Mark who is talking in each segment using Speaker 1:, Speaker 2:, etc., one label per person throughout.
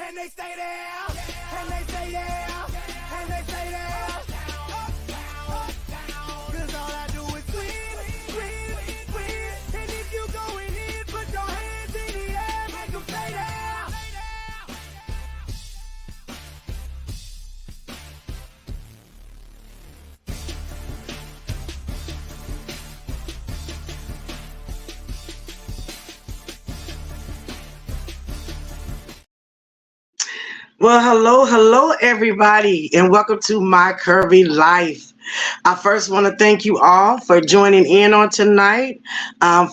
Speaker 1: And they stay there, and they stay there, and they stay there. Cause all I do is win, win, win. And if you going in, put your hands in the air, make them stay there.
Speaker 2: Well, hello, everybody, and welcome to My Curvy Life. I first want to thank you all for joining in on tonight.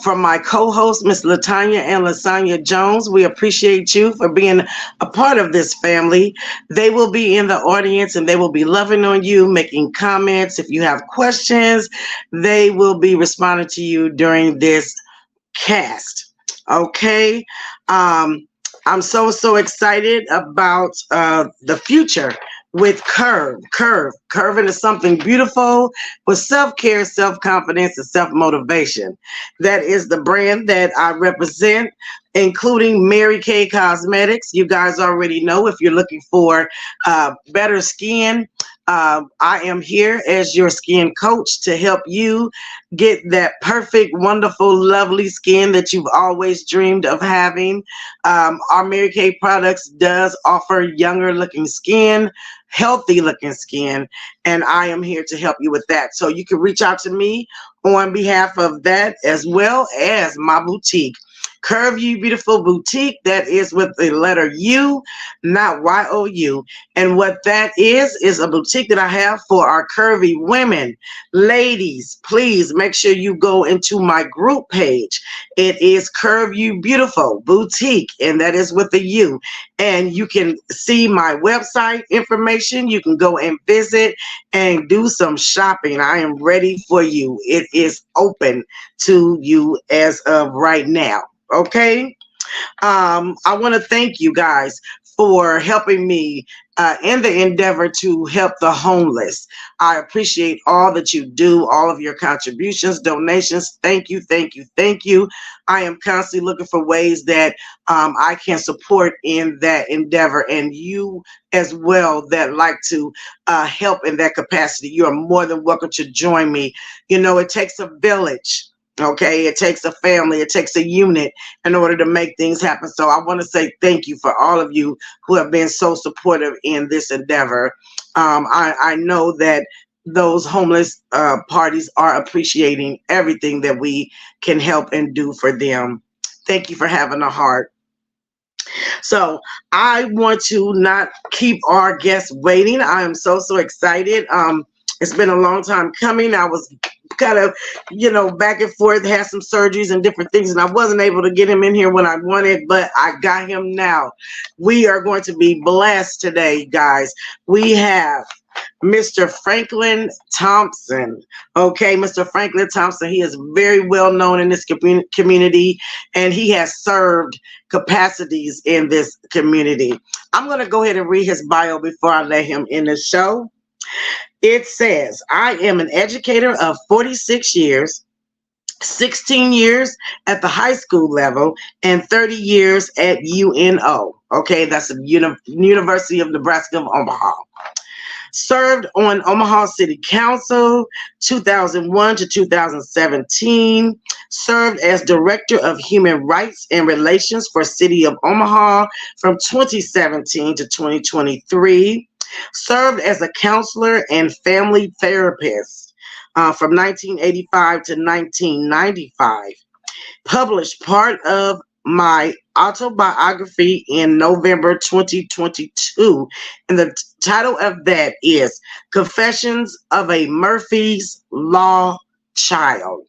Speaker 2: From my co-host, Miss Latanya and Lasagna Jones, we appreciate you for being a part of this family. They will be in the audience and they will be loving on you, making comments. If you have questions, they will be responding to you during this cast. Okay. I'm so excited about the future with Curve into something beautiful with self-care, self-confidence, and self-motivation. That is the brand that I represent, including Mary Kay Cosmetics. You guys already know if you're looking for better skin, I am here as your skin coach to help you get that perfect, wonderful, lovely skin that you've always dreamed of having. Our Mary Kay products does offer younger looking skin, healthy looking skin, and I am here to help you with that. So you can reach out to me on behalf of that, as well as my boutique, Curve You Beautiful Boutique. That is with the letter U, not Y-O-U. And what that is a boutique that I have for our curvy women. Ladies, please make sure you go into my group page. It is Curve You Beautiful Boutique, and that is with the U. And you can see my website information. You can go and visit and do some shopping. I am ready for you. It is open to you as of right now. Okay. I want to thank you guys for helping me in the endeavor to help the homeless. I appreciate all that you do, all of your contributions, donations. Thank you, thank you, thank you. I am constantly looking for ways that I can support in that endeavor, and you as well that like to help in that capacity. You are more than welcome to join me. You know, it takes a village. Okay, it takes a family, it takes a unit in order to make things happen. So I want to say thank you for all of you who have been so supportive in this endeavor. I know that those homeless parties are appreciating everything that we can help and do for them. Thank you for having a heart. So I want to not keep our guests waiting. I am so excited. It's been a long time coming. I was kind of, back and forth, had some surgeries and different things, and I wasn't able to get him in here when I wanted, but I got him now. We are going to be blessed today, guys. We have Mr. Franklin Thompson. Okay, Mr. Franklin Thompson, he is very well known in this community, and he has served capacities in this community. I'm going to go ahead and read his bio before I let him in the show. It says, I am an educator of 46 years, 16 years at the high school level, and 30 years at UNO. Okay, that's the University of Nebraska of Omaha. Served on Omaha City Council 2001 to 2017. Served as Director of Human Rights and Relations for City of Omaha from 2017 to 2023. Served as a counselor and family therapist from 1985 to 1995. Published part of my autobiography in November 2022. And the title of that is Confessions of a Murphy's Law Child.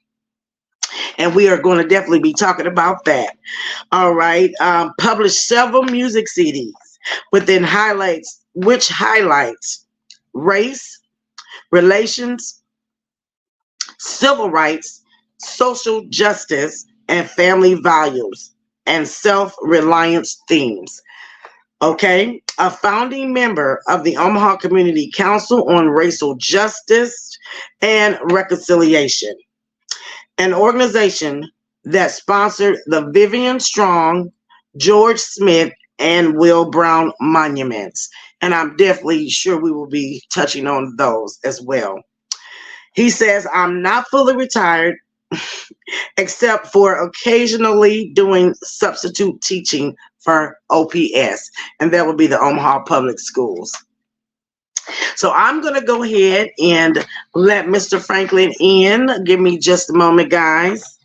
Speaker 2: And we are going to definitely be talking about that. All right. Published several music CDs within which highlights race, relations, civil rights, social justice, and family values, and self-reliance themes. Okay, a founding member of the Omaha Community Council on Racial Justice and Reconciliation, an organization that sponsored the Vivian Strong, George Smith, and Will Brown monuments. And I'm definitely sure we will be touching on those as well. He says, I'm not fully retired, except for occasionally doing substitute teaching for OPS, and that would be the Omaha Public Schools. So I'm going to go ahead and let Mr. Franklin in. Give me just a moment, guys.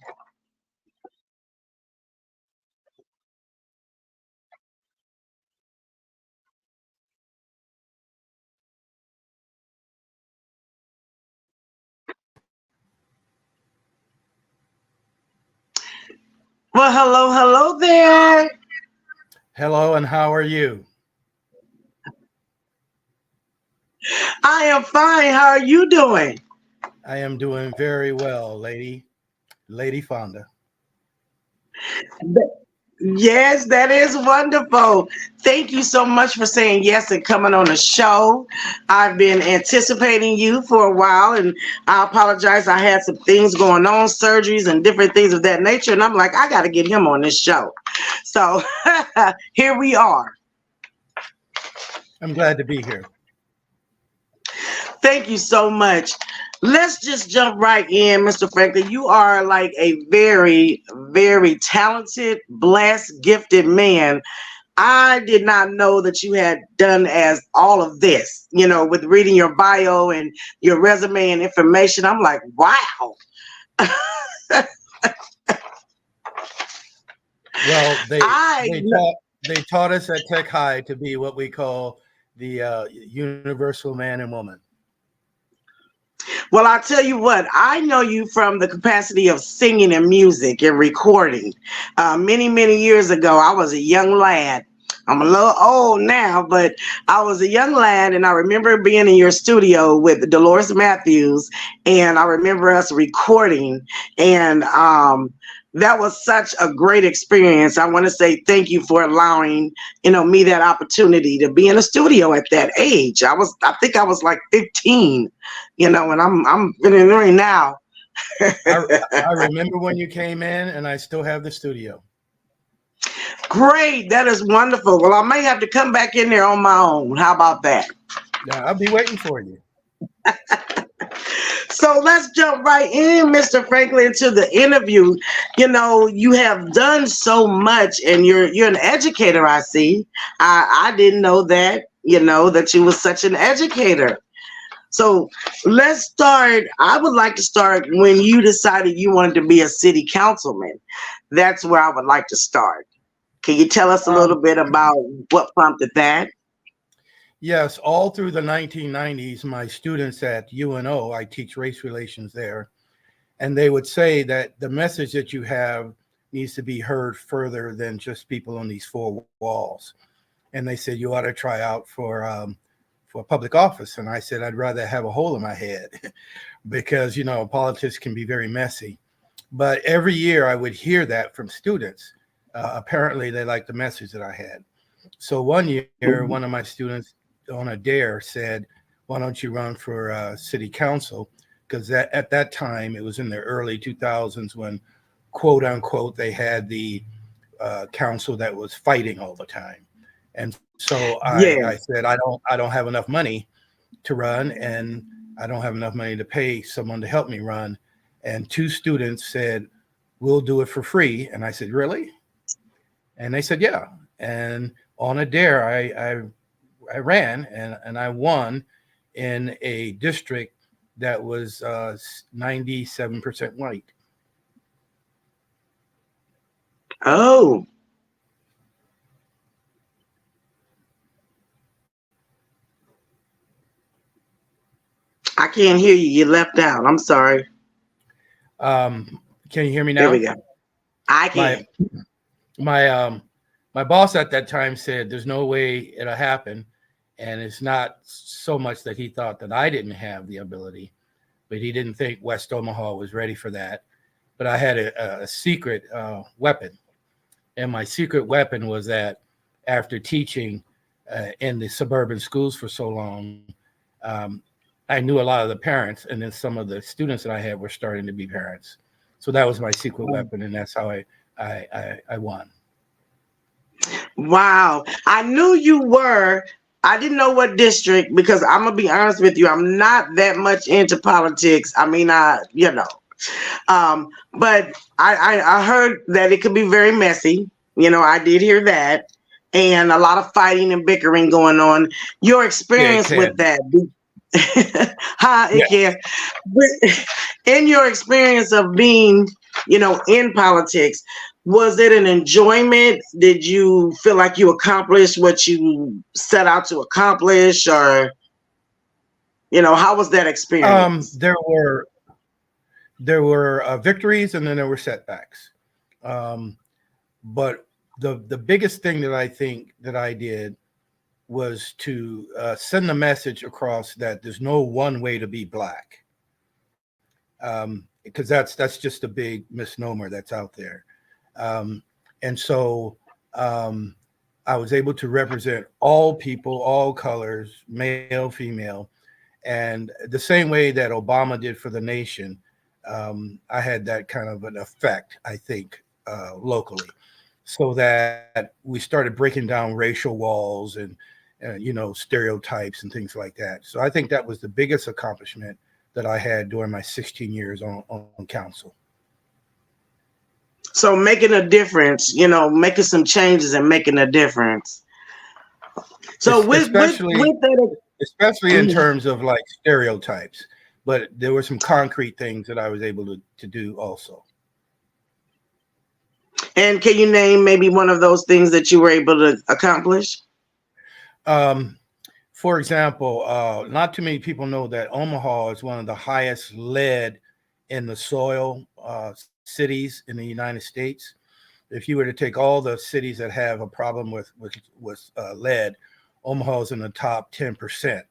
Speaker 2: Well, hello, hello there.
Speaker 3: Hello, and how are you?
Speaker 2: I am fine. How are you doing?
Speaker 3: I am doing very well, Lady Fonda.
Speaker 2: Yes, that is wonderful. Thank you so much for saying yes and coming on the show. I've been anticipating you for a while, and I apologize. I had some things going on, surgeries and different things of that nature, and I'm like, I got to get him on this show. So here we are.
Speaker 3: I'm glad to be here.
Speaker 2: Thank you so much. Let's just jump right in, Mr. Franklin. You are like a very, very talented, blessed, gifted man. I did not know that you had done as all of this, with reading your bio and your resume and information. I'm like, wow.
Speaker 3: Well, they taught us at Tech High to be what we call the universal man and woman.
Speaker 2: Well, I'll tell you what, I know you from the capacity of singing and music and recording. Many, many years ago, I was a young lad. I'm a little old now, but I was a young lad, and I remember being in your studio with Dolores Matthews, and I remember us recording, and that was such a great experience. I want to say thank you for allowing, me that opportunity to be in a studio at that age. I think I was like 15, and I'm in now.
Speaker 3: I remember when you came in, and I still have the studio.
Speaker 2: Great. That is wonderful. Well, I may have to come back in there on my own. How about that?
Speaker 3: Yeah, I'll be waiting for you.
Speaker 2: So let's jump right in, Mr. Franklin, to the interview. You have done so much, and you're an educator, I see. I didn't know that, that you were such an educator. So let's start. I would like to start when you decided you wanted to be a city councilman. That's where I would like to start. Can you tell us a little bit about what prompted that?
Speaker 3: Yes, all through the 1990s, my students at UNO, I teach race relations there, and they would say that the message that you have needs to be heard further than just people on these four walls. And they said, you ought to try out for public office. And I said, I'd rather have a hole in my head because, politics can be very messy. But every year I would hear that from students. Apparently they liked the message that I had. So one year, one of my students on a dare said, why don't you run for city council? Because at that time, it was in the early 2000s when, quote unquote, they had the council that was fighting all the time. And so I said, I don't have enough money to run, and I don't have enough money to pay someone to help me run. And two students said, we'll do it for free. And I said, really? And they said, yeah. And on a dare, I ran and I won in a district that was 97% white.
Speaker 2: Oh. I can't hear you. You left out. I'm sorry.
Speaker 3: Can you hear me now?
Speaker 2: There we go. I can.
Speaker 3: My boss at that time said, there's no way it'll happen. And it's not so much that he thought that I didn't have the ability, but he didn't think West Omaha was ready for that. But I had a secret weapon. And my secret weapon was that after teaching in the suburban schools for so long, I knew a lot of the parents, and then some of the students that I had were starting to be parents. So that was my secret weapon, and that's how I won.
Speaker 2: Wow. I knew you were. I didn't know what district because I'm gonna be honest with you. I'm not that much into politics. I mean, but I heard that it could be very messy. I did hear that, and a lot of fighting and bickering going on. Your
Speaker 3: Yeah, it
Speaker 2: experience with
Speaker 3: can.
Speaker 2: that, huh?
Speaker 3: Yeah.
Speaker 2: It can. But in your experience of being, in politics, was it an enjoyment? Did you feel like you accomplished what you set out to accomplish, or how was that experience?
Speaker 3: There were victories and then there were setbacks. Um, but the biggest thing that I think that I did was to send a message across that there's no one way to be black, because that's just a big misnomer that's out there. Um, and so I was able to represent all people, all colors, male, female, and the same way that Obama did for the nation. I had that kind of an effect, I think, locally, so that we started breaking down racial walls and stereotypes and things like that. So I think that was the biggest accomplishment that I had during my 16 years on council.
Speaker 2: So making a difference, making some changes and making a difference. So
Speaker 3: Especially
Speaker 2: with that,
Speaker 3: especially in
Speaker 2: mhm.
Speaker 3: terms of like stereotypes, but there were some concrete things that I was able to do also.
Speaker 2: And can you name maybe one of those things that you were able to accomplish?
Speaker 3: Um, for example, not too many people know that Omaha is one of the highest lead in the soil cities in the United States. If you were to take all the cities that have a problem with lead, Omaha is in the top 10%. A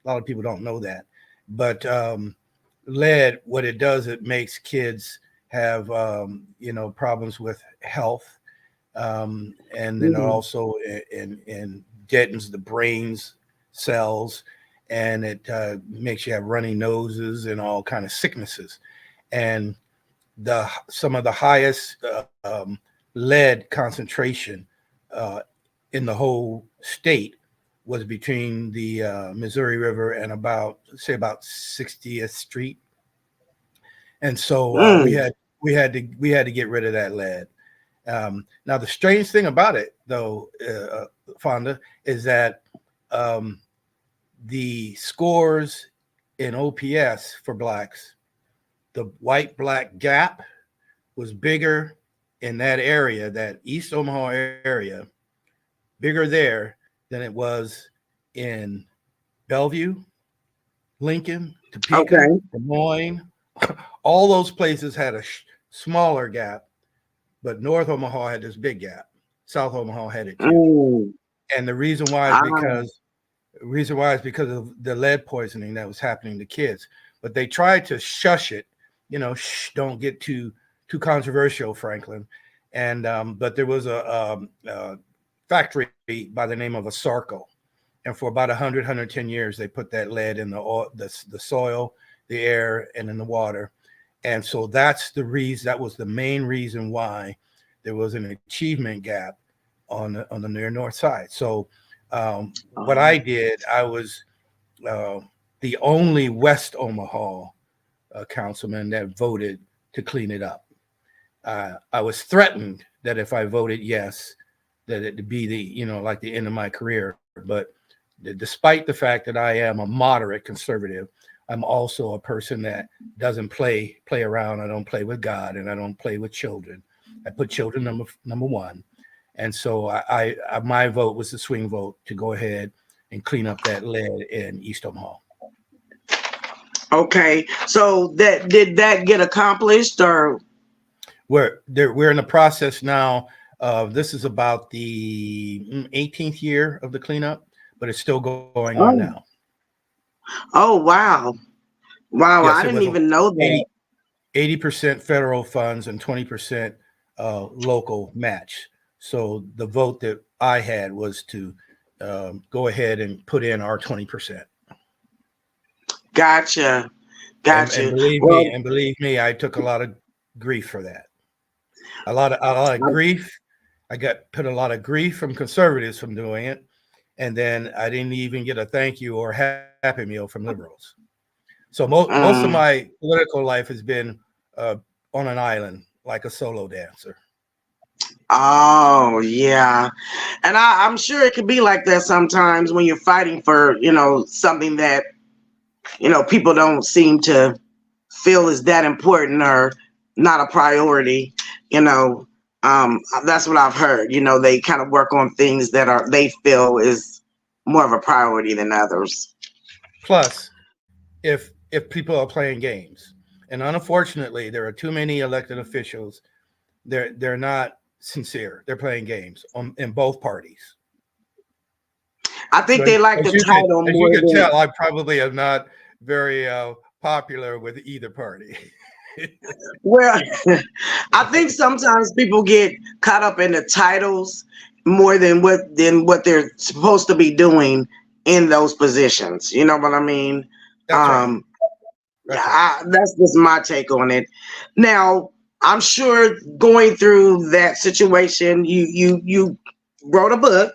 Speaker 3: lot of people don't know that, but lead, what it does, it makes kids have problems with health, and then
Speaker 2: Mhm.
Speaker 3: also in deadens the brain's cells, and it makes you have runny noses and all kind of sicknesses. And the some of the highest lead concentration uh, in the whole state was between the Missouri River and about 60th Street. And so we
Speaker 2: Mm.
Speaker 3: had we had to get rid of that lead. Now the strange thing about it, though, Fonda, is that um, the scores in OPS for blacks, the white black gap was bigger in that area, that East Omaha area, bigger there than it was in Bellevue, Lincoln, Topeka,
Speaker 2: Okay.
Speaker 3: Des Moines. All those places had a smaller gap, but North Omaha had this big gap. South Omaha had it too.
Speaker 2: Mm.
Speaker 3: And the reason why is
Speaker 2: Ah.
Speaker 3: because of the lead poisoning that was happening to kids. But they tried to shush it, don't get too controversial, Franklin. And but there was a factory by the name of a Sarco, and for about 110 years they put that lead in the soil, the air, and in the water. And so that's the reason. That was the main reason why there was an achievement gap on the near north side. So what I did, I was uh, the only West Omaha councilman that voted to clean it up. I was threatened that if I voted yes, that it'd be like the end of my career. But despite the fact that I am a moderate conservative, I'm also a person that doesn't play around. I don't play with God, and I don't play with children. I put children number one, and so my vote was the swing vote to go ahead and clean up that lead in East Omaha.
Speaker 2: Okay. So did that get accomplished, or?
Speaker 3: We're in the process now. This is about the 18th year of the cleanup, but it's still going on now.
Speaker 2: Oh. Oh, wow. Wow,
Speaker 3: Yes,
Speaker 2: I
Speaker 3: it
Speaker 2: didn't
Speaker 3: was
Speaker 2: even know that.
Speaker 3: 80% federal funds and 20% local match. So the vote that I had was to go ahead and put in our 20%.
Speaker 2: Gotcha.
Speaker 3: And
Speaker 2: Gotcha. Well,
Speaker 3: believe me, I took a lot of grief for that. A lot of grief. I got put a lot of grief from conservatives from doing it. And then I didn't even get a thank you or happy meal from liberals. So most of
Speaker 2: Mm.
Speaker 3: my political life has been on an island, like a solo dancer.
Speaker 2: Oh, yeah. And I'm sure it could be like that sometimes when you're fighting for, something that, people don't seem to feel is that important or not a priority. You know, that's what I've heard. They kind of work on things that they feel is more of a priority than others.
Speaker 3: Plus, if people are playing games, and unfortunately, there are too many elected officials. They're not sincere. They're playing games in both parties.
Speaker 2: I think
Speaker 3: So
Speaker 2: they like the title
Speaker 3: as you
Speaker 2: more
Speaker 3: can
Speaker 2: than.
Speaker 3: tell, I probably am not very popular with either party.
Speaker 2: Well, I think sometimes people get caught up in the titles more than what they're supposed to be doing in those positions. You know what I mean?
Speaker 3: That's right.
Speaker 2: Um,
Speaker 3: That's right.
Speaker 2: that's just my take on it. Now, I'm sure going through that situation, you wrote a book,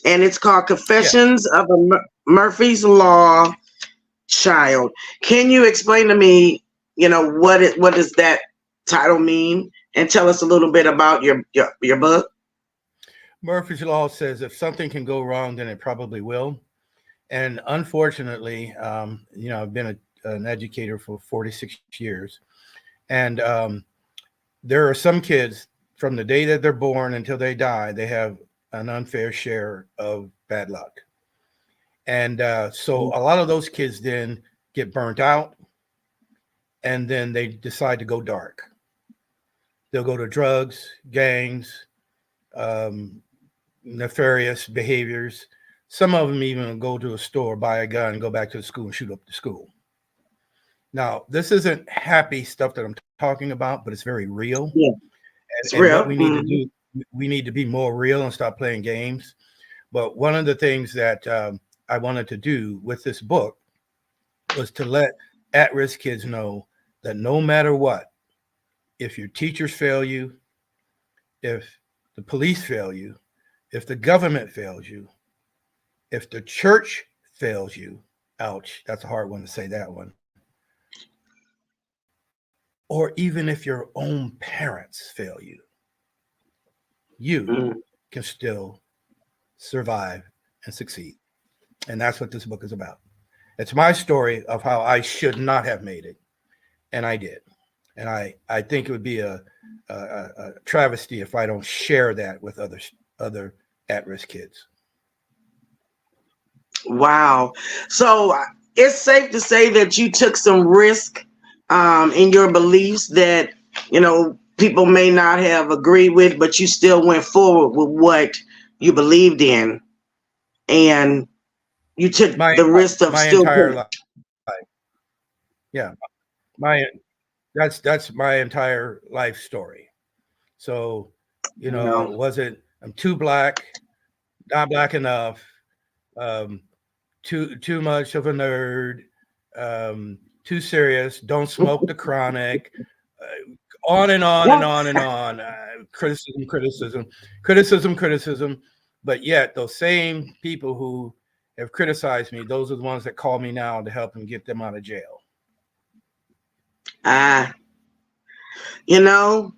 Speaker 2: and it's called
Speaker 3: Yes.
Speaker 2: Confessions of a Murphy's Law Child. Can you explain to me, what does that title mean, and tell us a little bit about your book?
Speaker 3: Murphy's Law says if something can go wrong, then it probably will. And unfortunately, I've been an educator for 46 years. And there are some kids from the day that they're born until they die, they have an unfair share of bad luck. And so a lot of those kids then get burnt out and then they decide to go dark. They'll go to drugs, gangs, um, nefarious behaviors. Some of them even go to a store, buy a gun, and go back to the school and shoot up the school. Now, this isn't happy stuff that I'm talking about, but it's very real.
Speaker 2: Yeah, it's
Speaker 3: And what
Speaker 2: real.
Speaker 3: we need to do, we need to be more real and stop playing games. But one of the things that I wanted to do with this book was to let at-risk kids know that no matter what, if your teachers fail you, if the police fail you, if the government fails you, if the church fails you, ouch, that's a hard one to say, that one, or even if your own parents fail you, you
Speaker 2: Mm.
Speaker 3: can still survive and succeed. And that's what this book is about. It's my story of how I should not have made it, and I did. And I think it would be a travesty if I don't share that with other at-risk kids.
Speaker 2: Wow. So it's safe to say that you took some risk in your beliefs that, people may not have agreed with, but you still went forward with what you believed in. And you took
Speaker 3: My
Speaker 2: the risk of
Speaker 3: my
Speaker 2: still
Speaker 3: entire life, yeah, my that's my entire life story. So,
Speaker 2: you know,
Speaker 3: wasn't I'm too black, not black enough, um, too much of a nerd, too serious, don't smoke the chronic, on and on and on and on. Criticism, criticism, criticism, criticism. But yet, those same people who have criticized me, those are the ones that call me now to help them get them out of jail.
Speaker 2: ah, you know,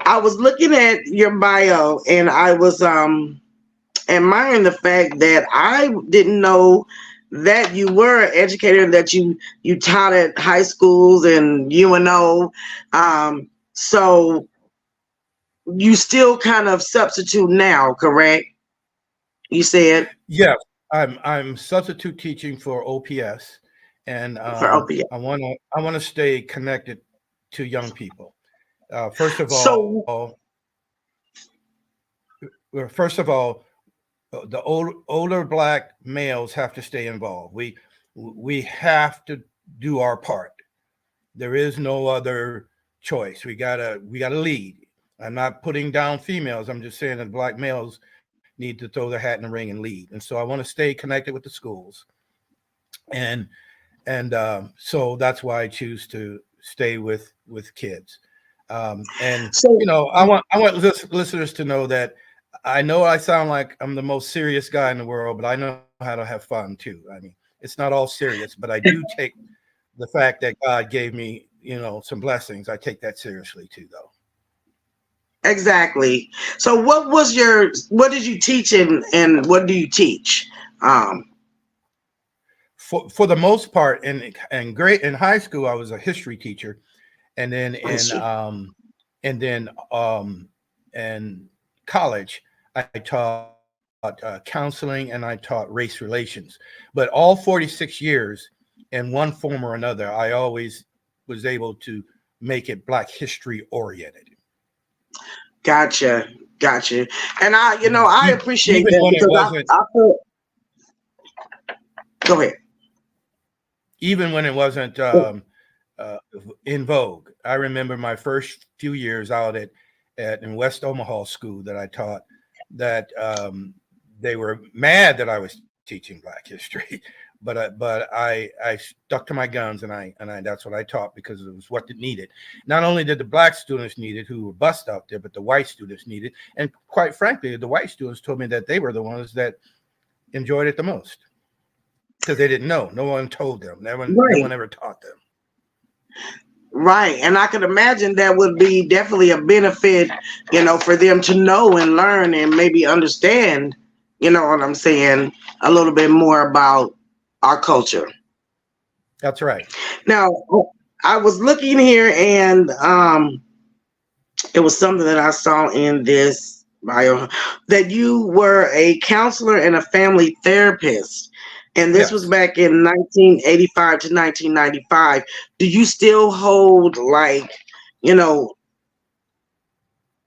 Speaker 2: I was looking at your bio, and I was admiring the fact that I didn't know that you were an educator, that you taught at high schools and UNO. So you still kind of substitute now, correct? You said
Speaker 3: Yes, I'm substitute teaching for OPS, and
Speaker 2: for OPS.
Speaker 3: I want to stay connected to young people. First of
Speaker 2: So
Speaker 3: all, first of all, the older black males have to stay involved. We have to do our part. There is no other choice. We gotta lead. I'm not putting down females. I'm just saying that black males need to throw their hat in the ring and lead. And so I want to stay connected with the schools, and so that's why I choose to stay with kids. And
Speaker 2: So
Speaker 3: I want listeners to know that I know I sound like I'm the most serious guy in the world, but I know how to have fun too. I mean, it's not all serious, but I do take the fact that God gave me, some blessings. I take that seriously too, though.
Speaker 2: exactly. So what did you teach and what do you teach? Um,
Speaker 3: For the most part, in high school, I was a history teacher, and then in college, I taught counseling and I taught race relations. But all 46 years, in one form or another, I always was able to make it Black history oriented.
Speaker 2: gotcha, gotcha. And I appreciate
Speaker 3: Even
Speaker 2: that
Speaker 3: when it
Speaker 2: because
Speaker 3: wasn't
Speaker 2: I feel. Go ahead.
Speaker 3: even when it wasn't uh, in vogue. I remember my first few years out at in West Omaha school that I taught, that they were mad that I was teaching Black history, but I stuck to my guns, and I that's what I taught because it was what it needed. Not only did the Black students need it who were bussed out there, but the white students needed. And quite frankly, the white students told me that they were the ones that enjoyed it the most because they didn't know. No one told them. No
Speaker 2: Right.
Speaker 3: one ever taught them.
Speaker 2: Right. And I could imagine that would be definitely a benefit, for them to know and learn and maybe understand, what I'm saying, a little bit more about our culture.
Speaker 3: That's right.
Speaker 2: Now, I was looking here and it was something that I saw in this bio that you were a counselor and a family therapist. And this was
Speaker 3: Yes.
Speaker 2: back in 1985 to 1995. Do you still hold like, you know,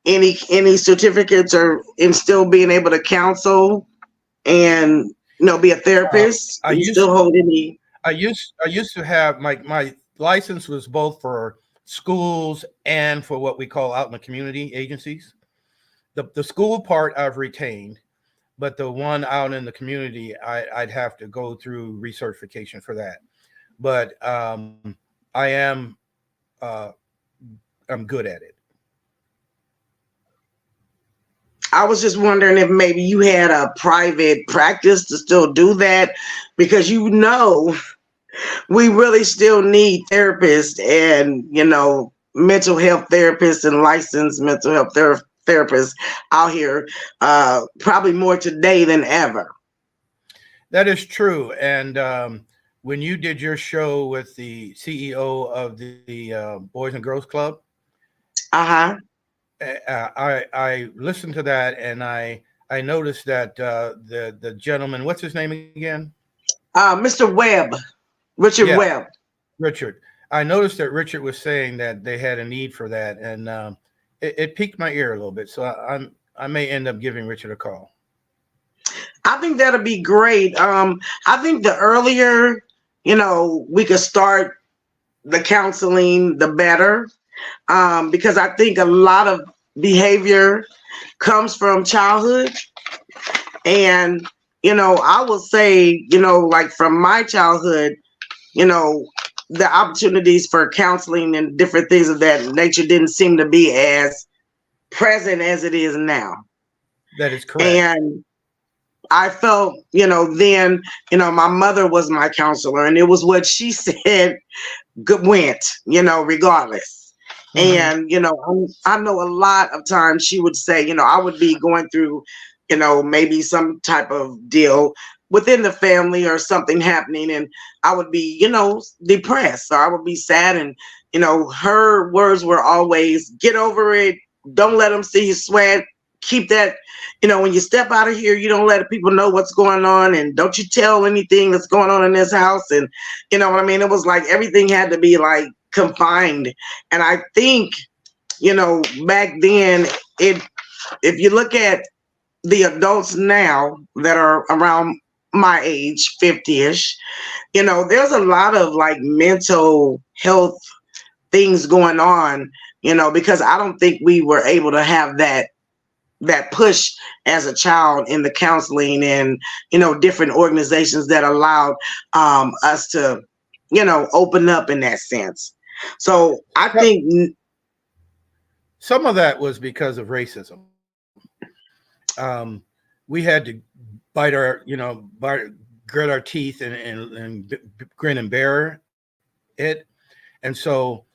Speaker 2: any certificates or in still being able to counsel and be a
Speaker 3: Uh,
Speaker 2: therapist?
Speaker 3: I
Speaker 2: Do you
Speaker 3: used
Speaker 2: still hold any?
Speaker 3: I used to have my license was both for schools and for what we call out in the community agencies. The school part I've retained, but the one out in the community I'd have to go through recertification for that. But I am uh, I'm good at it.
Speaker 2: I was just wondering if maybe you had a private practice to still do that because we really still need therapists and mental health therapists and licensed mental health therapists out here, probably more today than ever.
Speaker 3: That is true. And when you did your show with the CEO of the Boys and Girls Club,
Speaker 2: Uh-huh.
Speaker 3: I listened to that, and I noticed that the gentleman, what's his name again?
Speaker 2: Mr. Webb, Richard
Speaker 3: Yeah,
Speaker 2: Webb.
Speaker 3: Richard. I noticed that Richard was saying that they had a need for that, and it piqued my ear a little bit. So I may end up giving Richard a call.
Speaker 2: I think that'll be great. I think the earlier we could start the counseling, the better, because I think a lot of behavior comes from childhood. And, I will say, like from my childhood, you know, the opportunities for counseling and different things of that nature didn't seem to be as present as it is now.
Speaker 3: That is correct.
Speaker 2: And I felt, then, my mother was my counselor, and it was what she said went, regardless.
Speaker 3: Hmm.
Speaker 2: And, I know a lot of times she would say, I would be going through, maybe some type of deal within the family or something happening. And I would be, depressed, or I would be sad. And, her words were always get over it. Don't let them see you sweat. Keep that, when you step out of here, you don't let people know what's going on. And don't you tell anything that's going on in this house. And, you know what I mean? It was like everything had to be like confined. And I think, back then, if you look at the adults now that are around my age, 50ish, there's a lot of like mental health things going on, because I don't think we were able to have that push as a child in the counseling and different organizations that allowed us to open up in that sense. So I
Speaker 3: Well,
Speaker 2: think
Speaker 3: some of that was because of racism. We had to bite our, grit our teeth and grin and bear it. And so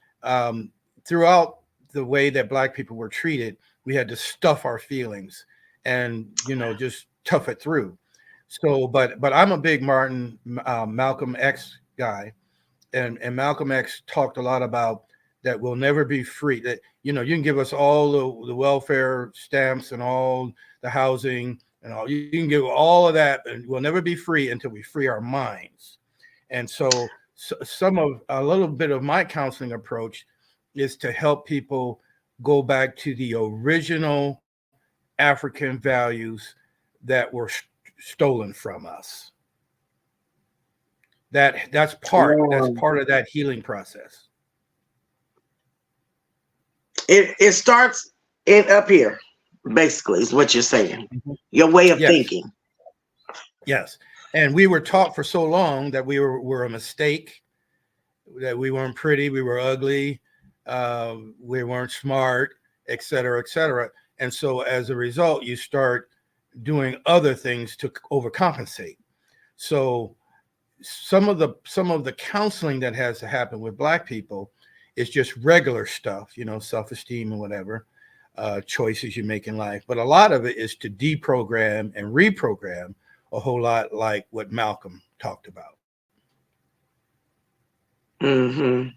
Speaker 3: throughout the way that Black people were treated, we had to stuff our feelings and, just tough it through. So, but I'm a big Malcolm X guy, and Malcolm X talked a lot about that we'll never be free. That, you can give us all the welfare stamps and all the housing and all, you can give all of that, and we'll never be free until we free our minds. And so a little bit of my counseling approach is to help people go back to the original African values that were stolen from us. That's part of that healing process.
Speaker 2: It starts up here, basically, is what you're saying. Mm-hmm. Your way of thinking.
Speaker 3: Yes. And we were taught for so long that we were a mistake, that we weren't pretty, we were ugly, we weren't smart, et cetera, et cetera. And so as a result, you start doing other things to overcompensate. So some of the counseling that has to happen with Black people is just regular stuff, self-esteem and whatever choices you make in life. But a lot of it is to deprogram and reprogram, a whole lot like what Malcolm talked about.
Speaker 2: Mm-hmm.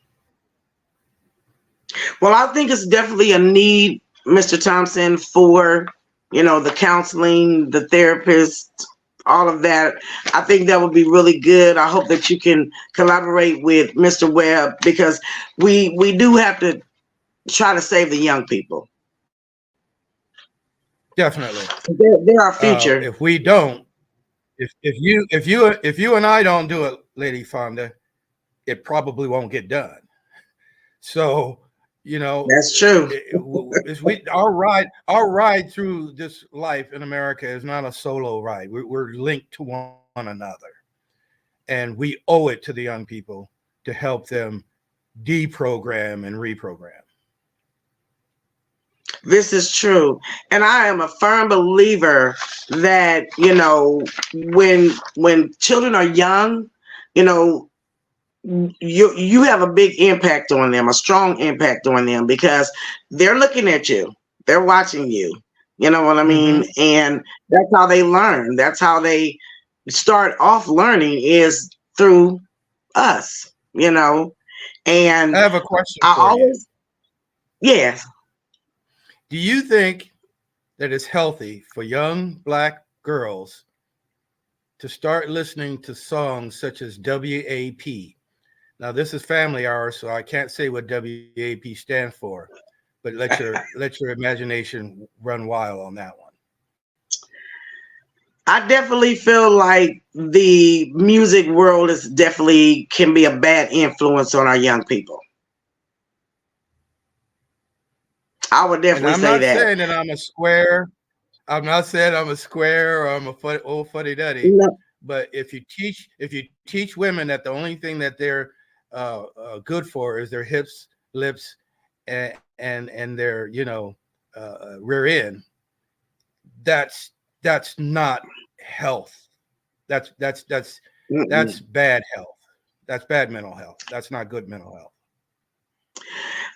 Speaker 2: Well, I think it's definitely a need, Mr. Thompson, for, the counseling, the therapist, all of that. I think that would be really good. I hope that you can collaborate with Mr. Webb, because we do have to try to save the young people.
Speaker 3: Definitely.
Speaker 2: They're our future.
Speaker 3: If we don't, if you and I don't do it, Lady Fonda, it probably won't get done. So,
Speaker 2: that's true.
Speaker 3: Our ride through this life in America is not a solo ride. We're linked to one another, and we owe it to the young people to help them deprogram and reprogram.
Speaker 2: This is true. And I am a firm believer that, when children are young, you have a big impact on them, a strong impact on them, because they're looking at you, they're watching you, you know what I mean? Mm-hmm. And that's how they learn. That's how they start off learning, is through us, And
Speaker 3: I have a question for you.
Speaker 2: Yes.
Speaker 3: Do you think that it's healthy for young Black girls to start listening to songs such as WAP? Now, this is family hour, so I can't say what WAP stands for, but let your imagination run wild on that one.
Speaker 2: I definitely feel like the music world can be a bad influence on our young people. I would definitely say that.
Speaker 3: I'm not saying that I'm a square. I'm not saying I'm a square or I'm a old fuddy-duddy. No. But if you teach women that the only thing that they're good for is their hips, lips, and their rear end, that's not health. That's bad health. That's bad mental health. That's not good mental health.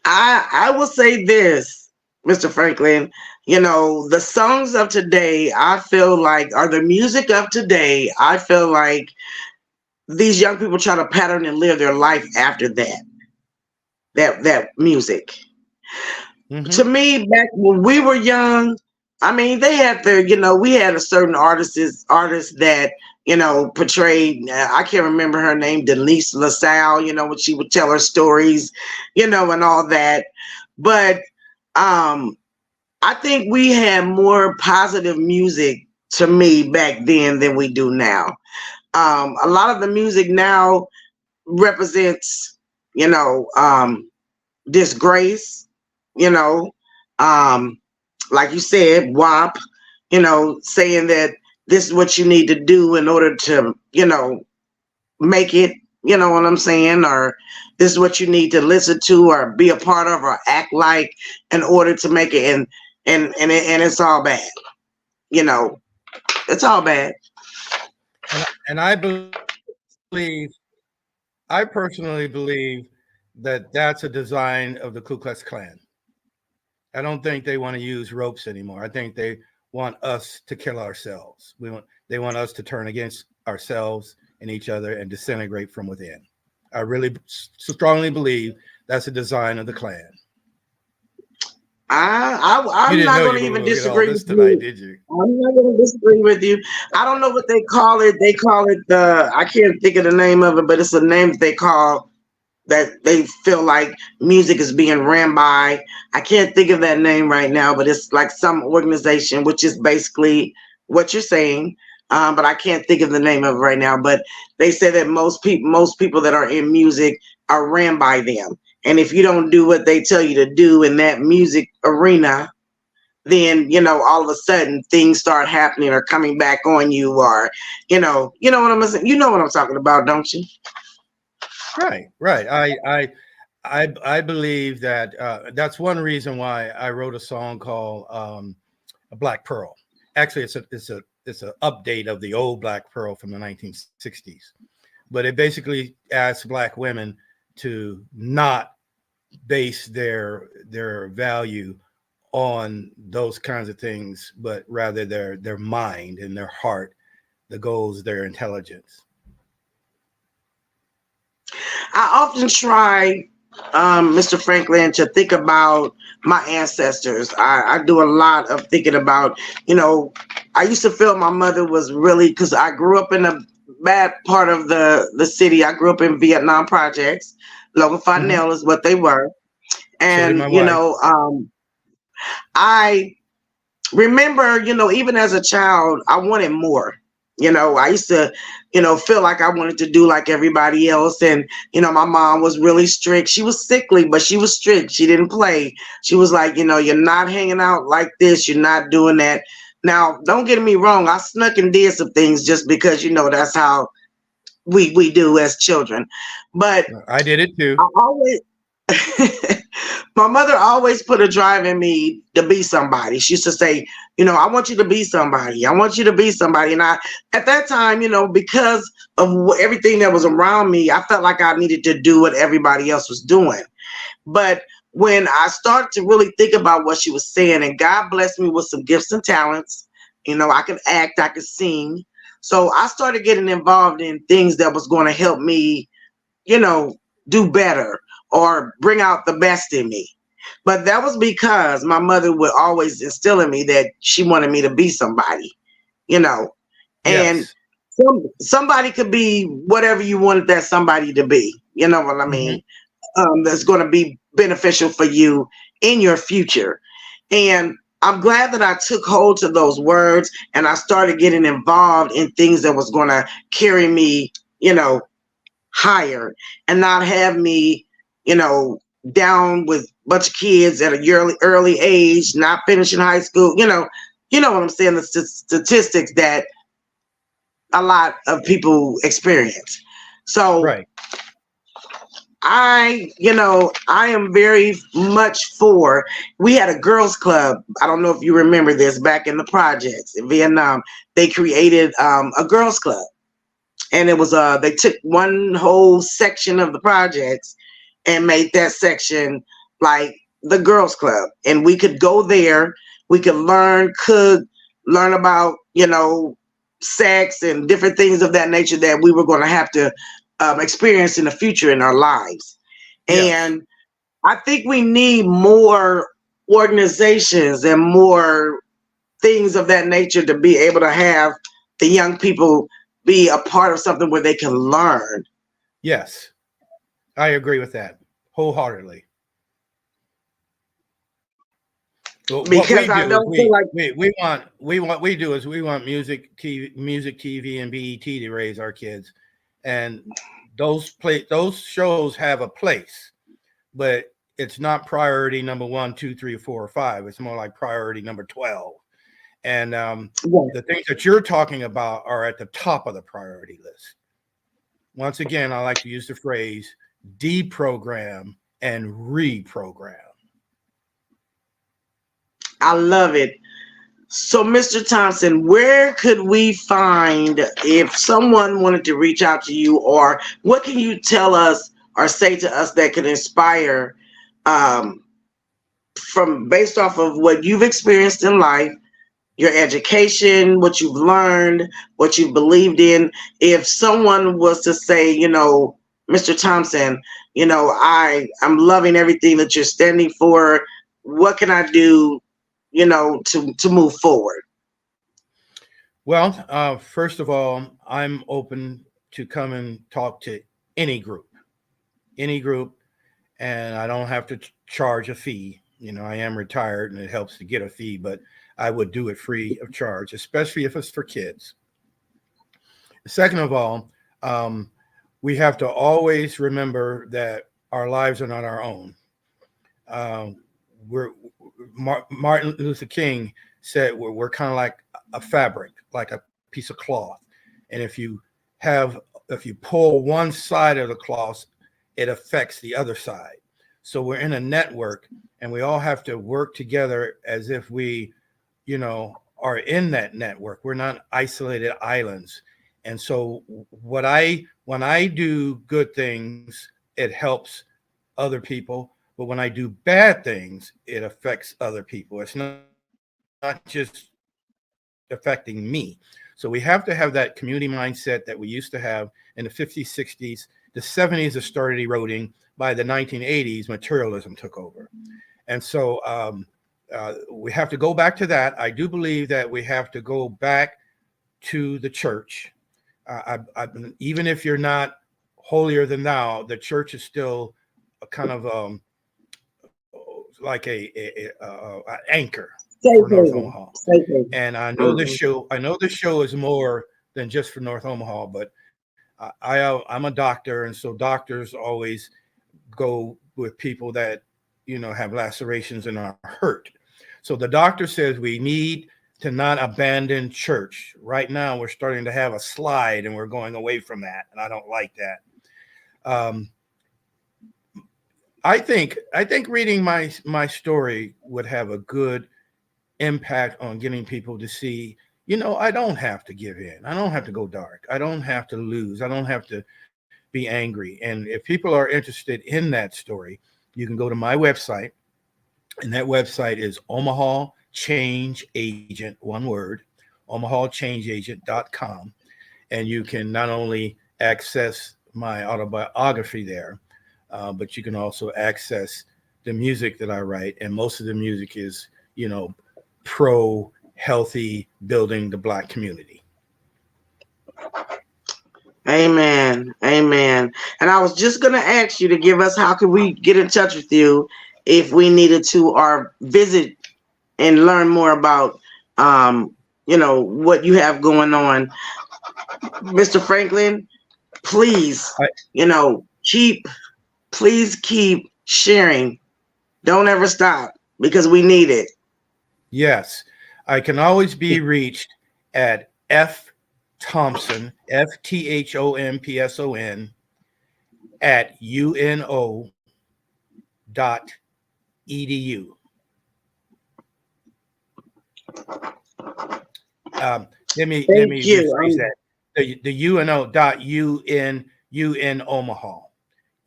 Speaker 2: I will say this, Mr. Franklin, the songs of today, I feel like, are the music of today. I feel like these young people try to pattern and live their life after that music. Mm-hmm. To me, back when we were young, I mean, they had we had a certain artist that, portrayed, I can't remember her name, Denise LaSalle, when she would tell her stories, and all that. But I think we had more positive music, to me, back then than we do now. A lot of the music now represents, disgrace, like you said, WAP, saying that this is what you need to do in order to, make it, You know what I'm saying? Or this is what you need to listen to or be a part of or act like in order to make it. And it's all bad. You know, it's all bad.
Speaker 3: And I believe, I personally believe that that's a design of the Ku Klux Klan. I don't think they want to use ropes anymore. I think they want us to kill ourselves. They want us to turn against ourselves and each other and disintegrate from within. I really strongly believe that's a design of the Klan.
Speaker 2: I'm
Speaker 3: You didn't
Speaker 2: not
Speaker 3: know
Speaker 2: going
Speaker 3: you
Speaker 2: to
Speaker 3: were
Speaker 2: even
Speaker 3: going to get all
Speaker 2: disagree
Speaker 3: this
Speaker 2: with
Speaker 3: tonight,
Speaker 2: you.
Speaker 3: did you?
Speaker 2: I'm not going to disagree with you. I don't know what they call it. They call it the, I can't think of the name of it, but it's a name that they call that they feel like music is being ran by. I can't think of that name right now, but it's like some organization, which is basically what you're saying. But I can't think of the name of it right now. But they say that most people that are in music are ran by them. And if you don't do what they tell you to do in that music arena, then all of a sudden things start happening or coming back on you, or you know what I'm talking about, don't you?
Speaker 3: Right, right. I believe that that's one reason why I wrote a song called "A Black Pearl." Actually, it's a update of the old Black Pearl from the 1960s, but it basically asks Black women to not base their value on those kinds of things, but rather their mind and their heart, the goals, their intelligence.
Speaker 2: I often try, Mr. Franklin, to think about my ancestors. I do a lot of thinking about, I used to feel my mother was really, because I grew up in a bad part of the city. I grew up in Vietnam projects. Lower
Speaker 3: Mhm.
Speaker 2: Fontanelle is what they were.
Speaker 3: So did my
Speaker 2: And,
Speaker 3: wife.
Speaker 2: I remember, even as a child, I wanted more. I used to, feel like I wanted to do like everybody else. And, my mom was really strict. She was sickly, but she was strict. She didn't play. She was like, you're not hanging out like this. You're not doing that. Now, don't get me wrong. I snuck and did some things just because, that's how we do as children. But
Speaker 3: I did it too.
Speaker 2: I always, my mother always put a drive in me to be somebody. She used to say, I want you to be somebody. I want you to be somebody. And at that time, because of everything that was around me, I felt like I needed to do what everybody else was doing. But when I started to really think about what she was saying, and God blessed me with some gifts and talents, I could act, I could sing. So I started getting involved in things that was going to help me, you know, do better or bring out the best in me. But that was because my mother would always instill in me that she wanted me to be somebody, you know, and
Speaker 3: Yes.
Speaker 2: somebody could be whatever you wanted that somebody to be. You know what I
Speaker 3: Hmm.
Speaker 2: mean? That's going to be beneficial for you in your future. And I'm glad that I took hold to those words and I started getting involved in things that was going to carry me, higher and not have me, you know, down with a bunch of kids at a early age, not finishing high school. You know what I'm saying? The statistics that a lot of people experience. So
Speaker 3: Right.
Speaker 2: I am very much for. We had a girls' club. I don't know if you remember this back in the projects in Vietnam. They created a girls' club, and it was they took one whole section of the projects and made that section like the girls club, and we could go there, we could learn, cook, learn about sex and different things of that nature that we were going to have to experience in the future in our lives.
Speaker 3: Yes.
Speaker 2: And I think we need more organizations and more things of that nature to be able to have the young people be a part of something where they can learn.
Speaker 3: Yes. I agree with that wholeheartedly. But what
Speaker 2: Because
Speaker 3: we
Speaker 2: I
Speaker 3: do is
Speaker 2: don't feel like
Speaker 3: we want music, TV, and BET to raise our kids, and those shows have a place, but it's not priority number one, two, three, four, or five. It's more like priority number 12. And
Speaker 2: yeah,
Speaker 3: the things that you're talking about are at the top of the priority list. once again, I like to use the phrase deprogram and reprogram.
Speaker 2: I love it. So, Mr. Thompson, where could we find if someone wanted to reach out to you, or what can you tell us or say to us that could inspire um, from based off of what you've experienced in life, your education, what you've learned, what you've believed in? If someone was to say, Mr. Thompson, I'm loving everything that you're standing for. What can I do, to move forward?
Speaker 3: Well, first of all, I'm open to come and talk to any group, and I don't have to charge a fee. I am retired and it helps to get a fee, but I would do it free of charge, especially if it's for kids. Second of all, we have to always remember that our lives are not our own. Martin Luther King said we're kind of like a fabric, like a piece of cloth. And if you pull one side of the cloth, it affects the other side. So we're in a network and we all have to work together as if we, are in that network. We're not isolated islands. And so when I do good things, it helps other people. But when I do bad things, it affects other people. It's not just affecting me. So we have to have that community mindset that we used to have in the 50s, 60s. The 70s have started eroding. By the 1980s, materialism took over. And so we have to go back to that. I do believe that we have to go back to the church. Even if you're not holier than thou, the church is still a kind of like a anchor for North Omaha. And I know this show is more than just for North Omaha, but I'm a doctor, and so doctors always go with people that have lacerations and are hurt. So the doctor says we need to not abandon church. Right now we're starting to have a slide and we're going away from that, and I don't like that. I think reading my story would have a good impact on getting people to see, I don't have to give in. I don't have to go dark. I don't have to lose. I don't have to be angry. And if people are interested in that story, you can go to my website, and that website is Omaha Change Agent, one word, omahachangeagent.com. And you can not only access my autobiography there, but you can also access the music that I write. And most of the music is, pro healthy building the Black community.
Speaker 2: Amen. Amen. And I was just going to ask you to give us, how can we get in touch with you if we needed to, or visit and learn more about, what you have going on. Mr. Franklin, please, please keep sharing. Don't ever stop, because we need it.
Speaker 3: Yes. I can always be reached at F. Thompson, FTHOMPSON, at UNO.edu. Let me rephrase that. The UNO.UN Omaha,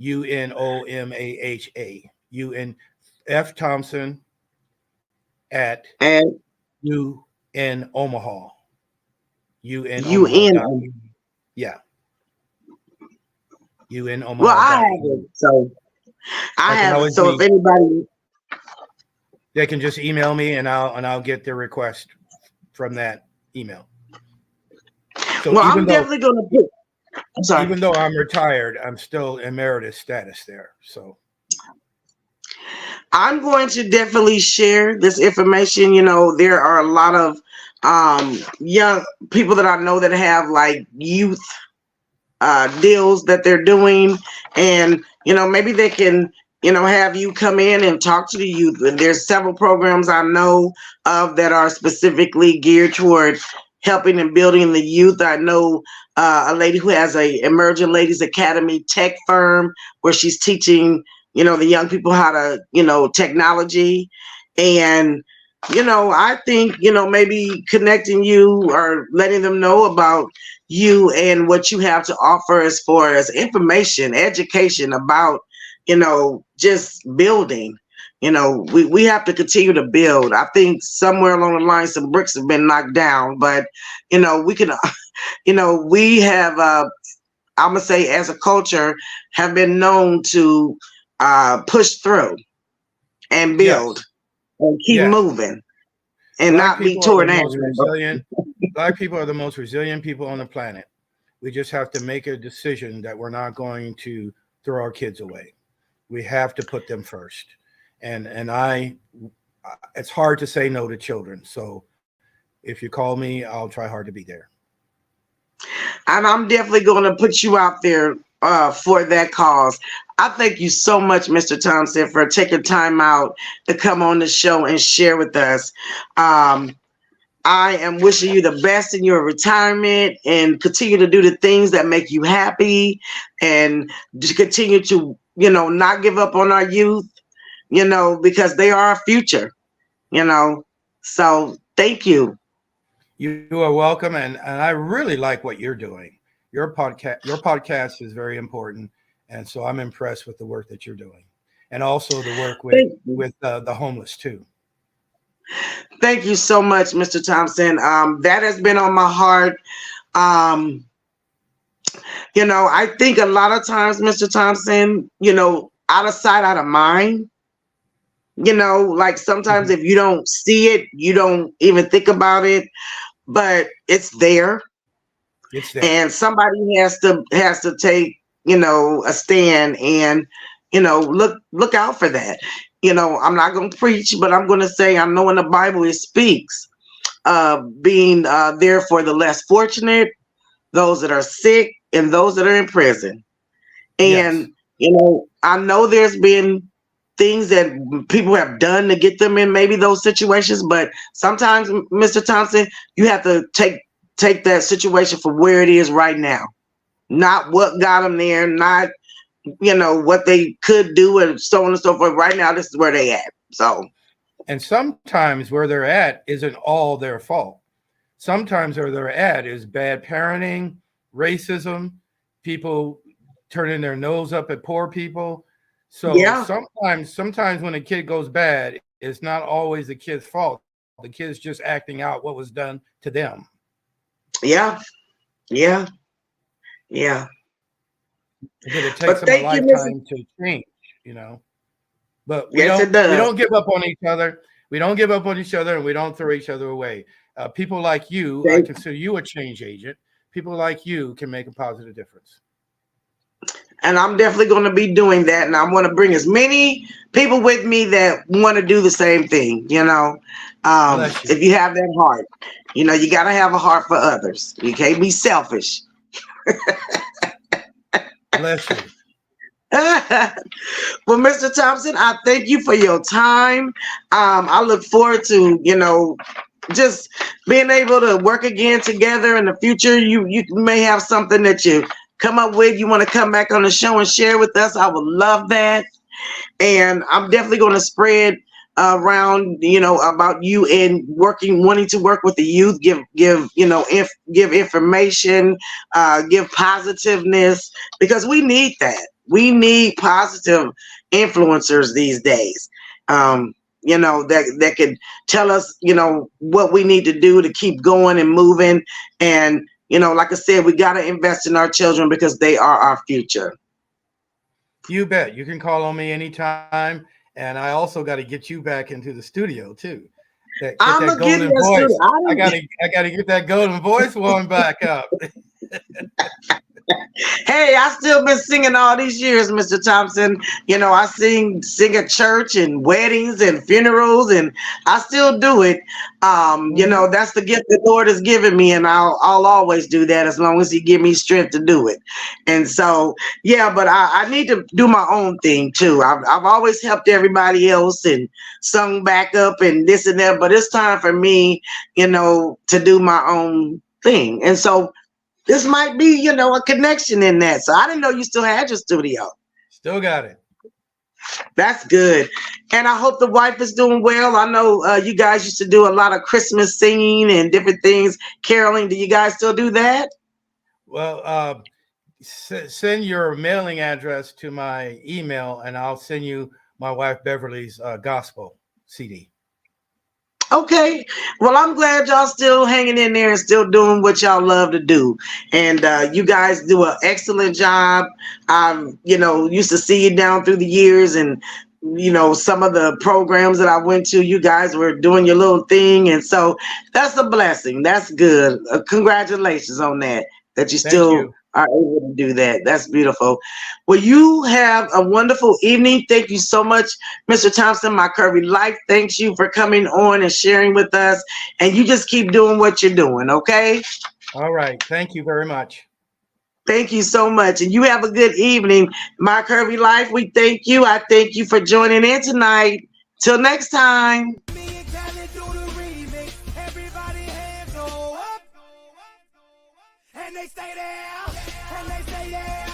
Speaker 3: UNOMAHA, UN F. Thompson at UN Omaha. UN. Yeah. UN Omaha.
Speaker 2: Well, I have it. So I have it. So if anybody,
Speaker 3: they can just email me, and I'll get their request from that email. So
Speaker 2: well, I'm definitely going to put. I'm sorry.
Speaker 3: Even though I'm retired, I'm still emeritus status there. So
Speaker 2: I'm going to definitely share this information. There are a lot of young people that I know that have like youth deals that they're doing, and maybe they can have you come in and talk to the youth. And there's several programs I know of that are specifically geared toward helping and building the youth. I know a lady who has a Emerging Ladies Academy tech firm where she's teaching, the young people how to, technology. And, I think, maybe connecting you or letting them know about you and what you have to offer as far as information, education about, just building. We have to continue to build. I think somewhere along the line, some bricks have been knocked down, but, we can, we have, I'm going to say as a culture, have been known to push through and build
Speaker 3: Yes.
Speaker 2: and keep
Speaker 3: Yes.
Speaker 2: moving and
Speaker 3: Black
Speaker 2: not be
Speaker 3: people are
Speaker 2: torn
Speaker 3: the
Speaker 2: down.
Speaker 3: most resilient. Black people are the most resilient people on the planet. We just have to make a decision that we're not going to throw our kids away. We have to put them first. And it's hard to say no to children. So if you call me, I'll try hard to be there.
Speaker 2: And I'm definitely going to put you out there for that cause. I thank you so much, Mr. Thompson, for taking time out to come on the show and share with us. I am wishing you the best in your retirement and continue to do the things that make you happy and to continue to, not give up on our youth, because they are our future, So thank you.
Speaker 3: You are welcome. And I really like what you're doing. Your podcast is very important. And so I'm impressed with the work that you're doing. And also the work with the homeless too.
Speaker 2: Thank you so much, Mr. Thompson. That has been on my heart. I think a lot of times, Mr. Thompson, out of sight, out of mind. Like sometimes if you don't see it, you don't even think about it, but it's there.
Speaker 3: It's there.
Speaker 2: And somebody has to take, a stand and, look out for that. I'm not going to preach, but I'm going to say, I know in the Bible it speaks of being there for the less fortunate, those that are sick, and those that are in prison. And, I know there's been things that people have done to get them in maybe those situations, but sometimes, Mr. Thompson, you have to take that situation for where it is right now, not what got them there, not what they could do and so on and so forth. Right now, this is where they at. So,
Speaker 3: and sometimes where they're at isn't all their fault. Sometimes where they're at is bad parenting, racism, people turning their nose up at poor people. So sometimes when a kid goes bad, it's not always the kid's fault. The kid's just acting out what was done to them.
Speaker 2: Yeah.
Speaker 3: Because it takes them a lifetime to change, But we don't give up on each other. We don't give up on each other, and we don't throw each other away. People like you, I consider you a change agent. People like you can make a positive difference.
Speaker 2: And I'm definitely going to be doing that. And I want to bring as many people with me that want to do the same thing, If you have that heart, you got to have a heart for others. You can't be selfish.
Speaker 3: Bless you.
Speaker 2: Well, Mr. Thompson, I thank you for your time. I look forward to, just being able to work again together in the future. You may have something that you come up with, you want to come back on the show and share with us. I would love that. And I'm definitely going to spread around, about you and wanting to work with the youth, give information, give positiveness, because we need that. We need positive influencers these days. That can tell us, what we need to do to keep going and moving. And, like I said, we got to invest in our children because they are our future.
Speaker 3: You bet. You can call on me anytime. And I also got to get you back into the studio too. Get that golden voice. I gotta get that golden voice warmed back up.
Speaker 2: Hey, I still been singing all these years, Mr. Thompson. You know, I sing at church and weddings and funerals, and I still do it. You
Speaker 3: Mhm.
Speaker 2: know, that's the gift the Lord has given me, and I'll always do that as long as He give me strength to do it. And so, yeah, but I need to do my own thing too. I've always helped everybody else and sung backup and this and that, but it's time for me, you know, to do my own thing. And so this might be, you know, a connection in that. So I didn't know you still had your studio.
Speaker 3: Still got it.
Speaker 2: That's good. And I hope the wife is doing well. I know you guys used to do a lot of Christmas singing and different things, caroling. Do you guys still do that?
Speaker 3: Well, send your mailing address to my email, and I'll send you my wife Beverly's gospel CD.
Speaker 2: Okay. Well, I'm glad y'all still hanging in there and still doing what y'all love to do. And you guys do an excellent job. You know, used to see you down through the years and you know, some of the programs that I went to, you guys were doing your little thing. And so that's a blessing. That's good. Congratulations on that, that you
Speaker 3: Thank
Speaker 2: still
Speaker 3: you.
Speaker 2: are able to do that. That's beautiful. Well, you have a wonderful evening. Thank you so much, Mr. Thompson. My Curvy Life thanks you for coming on and sharing with us. And you just keep doing what you're doing, okay?
Speaker 3: All right. Thank you very much.
Speaker 2: Thank you so much. And you have a good evening. My Curvy Life, we thank you. I thank you for joining in tonight. Till next time.
Speaker 1: Me and Khaled do the remix. Everybody hands go up. And they stay there. And they stay there.